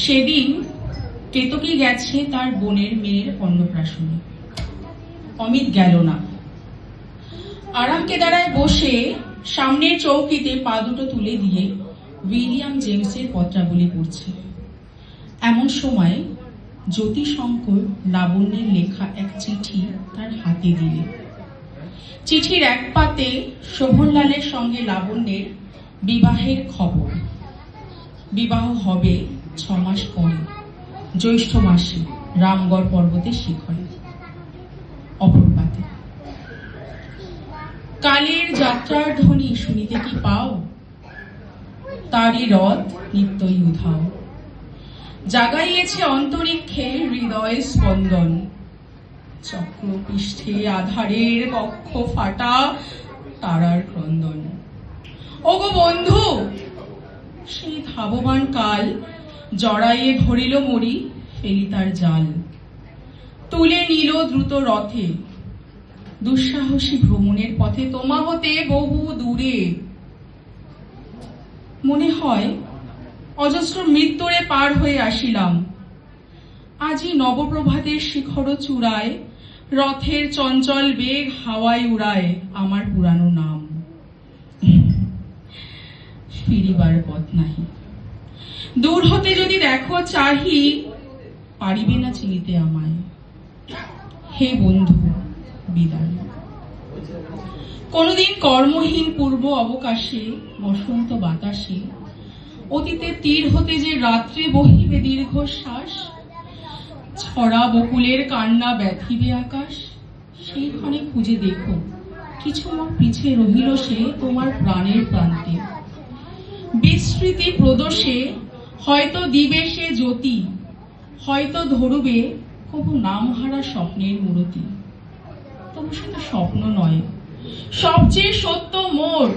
সেদিন কেতকী গেছে তার বোনের মেয়ের অন্নপ্রাশনে। অমিত গেল না। আরাম কেদারায় বসে সামনের চৌকিতে পা দুটো তুলে দিয়ে উইলিয়াম জেমসের পত্রাবলী পড়ছে। এমন সময় জ্যোতিশঙ্কর লাবণ্যের লেখা এক চিঠি তার হাতে দিলে। চিঠির এক পাতে শোভনলালের সঙ্গে লাবণ্যের বিবাহের খবর। বিবাহ হবে 6 মাস পরে, জ্যৈষ্ঠ মাসে, রামগড় পর্বতের শিখরে। অপর পাতে, কালের যাত্রার ধ্বনি শুনিতে কি পাও, তারই রথ নিত্যই উধাও। জাগাইয়েছে অন্তরিক্ষে হৃদয় স্পন্দন, চক্রপৃষ্ঠে আধারের কক্ষ ফাটা তারার ক্রন্দন। ওগো বন্ধু, সেই ধাবমান কাল জড়াইয়ে ধরিল মরি, ফেলি তার জাল। তুলে নিল দ্রুত রথে, দুঃসাহসী ভ্রমণের পথে তোমা হতে বহু দূরে। মনে হয় অজস্র মৃত্যুরে পার হয়ে আসিলাম। আজি নবপ্রভাতের শিখর চূড়ায় রথের চঞ্চল বেগ হাওয়ায় উড়ায় আমার পুরানো নাম। ফিরিবার পথ নাহি, দূর হতে যদি দেখো চাহি, পারিবে না চিনিতে আমায়। হে বন্ধু, বিদায়। কোনদিন কর্মহীন পূর্ব অবকাশে বসন্ত বাতাসে অতীতে তীর হতে যে রাত্রে বহিবে দীর্ঘশ্বাস, ছড়া বকুলের কান্না ব্যথিবে আকাশ। সেইখানে খুঁজে দেখো কিছু মোর পিছে রহিল সে তোমার প্রাণের প্রান্তে। বিস্মৃতি প্রদোষে হয়তো দিবে সে জ্যোতি, হয়তো ধরবে কবু নামহারা স্বপ্নের মূরতি। তবু সে তো স্বপ্ন নয়, সবচেয়ে সত্য মোর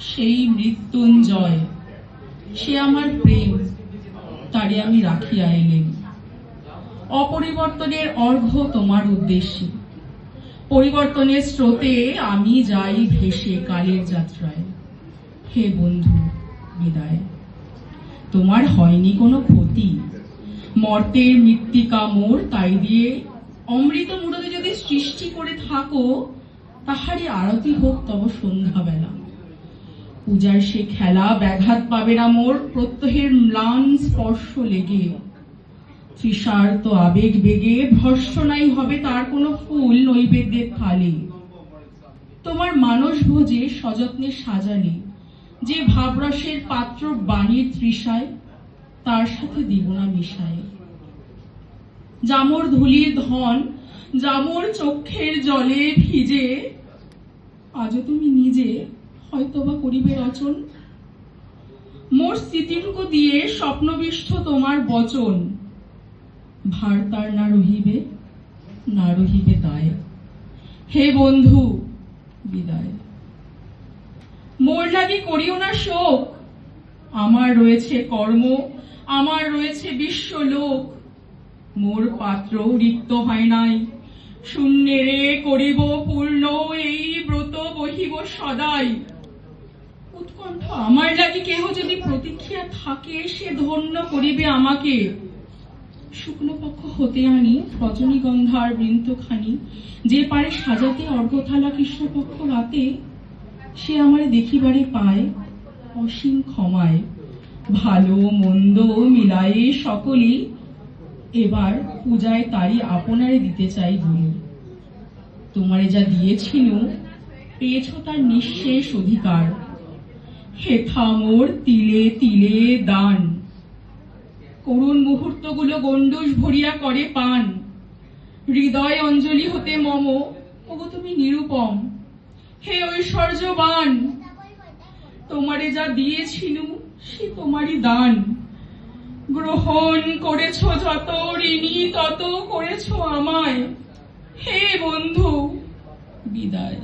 সেই মৃত্যুঞ্জয়। সে আমার প্রেম, তারে আমি রাখিয়া এলেম। অপরিবর্তনের অর্ঘ্য তোমার উদ্দেশ্যে, পরিবর্তনের স্রোতে আমি যাই ভেসে কালের যাত্রায়। হে বন্ধু, বিদায়। তোমার হয়নি কোনো ক্ষতি, মর্তের মৃত্তিকা মোর, তাই দিয়ে অমৃত মূরতি যদি সৃষ্টি করে থাকো, তাহারই আরতি হোক তব সন্ধ্যাবেলা। পূজার সে খেলা ব্যাঘাত পাবে না মোর প্রত্যহের ম্লান স্পর্শ লেগে। তৃষার্ত আবেগ বেগে ভস্ম নাই হবে তার কোনো ফুল নৈবেদ্যের থালে। তোমার মানস ভোজে সযত্নে সাজালে যে ভাবরসের পাত্র বাণীর তৃষায়, তার সাথে দিব না মিশায়। জামর ধুলির ধন, জামর চক্ষের জলে ভিজে, আজও তুমি নিজে হয়তোবা করিবে রচন। মোর স্মৃতিটুকু দিয়ে স্বপ্নবিষ্ঠ তোমার বচন, ভার তার না রহিবে, না রহিবে দায়। হে বন্ধু, বিদায়। মোর লাগি করিও না শোক, আমার রয়েছে কর্ম, আমার রয়েছে বিশ্বলোক। মোর পাত্র রিক্ত হয় নাই, শূন্যেরে করিব পূর্ণ, এই ব্রত বহিব সদাই। উৎকণ্ঠ আমার লাগি কেহ যদি প্রতীক্ষা থাকে, সে ধন্য করিবে আমাকে। শুকনো পক্ষ হতে আনি রজনীগন্ধার বৃন্তখানি, যে পারে সাজাতে অর্ঘ্যথালা কৃষ্ণপক্ষ রাতে। সে আমারে দেখিবারে পায় অসীম ক্ষমায়, ভালো মন্দ মিলায়ে সকলই এবার পূজায় তারই আপনারে দিতে চাই বলি। তোমারে যা দিয়েছিল পেয়েছ তার নিঃশেষ অধিকার। হেথা মোর তিলে তিলে দান, করুণ মুহূর্তগুলো গণ্ডূষ ভরিয়া করে পান। হৃদয় অঞ্জলি হতে মম, ওগো তুমি নিরুপম। হে ঐশ্বর্যবান, তোমারে যা দিয়েছিল সে তোমারই দান। গ্রহণ করেছ যত, ঋণী তত করেছ আমায়। হে বন্ধু, বিদায়।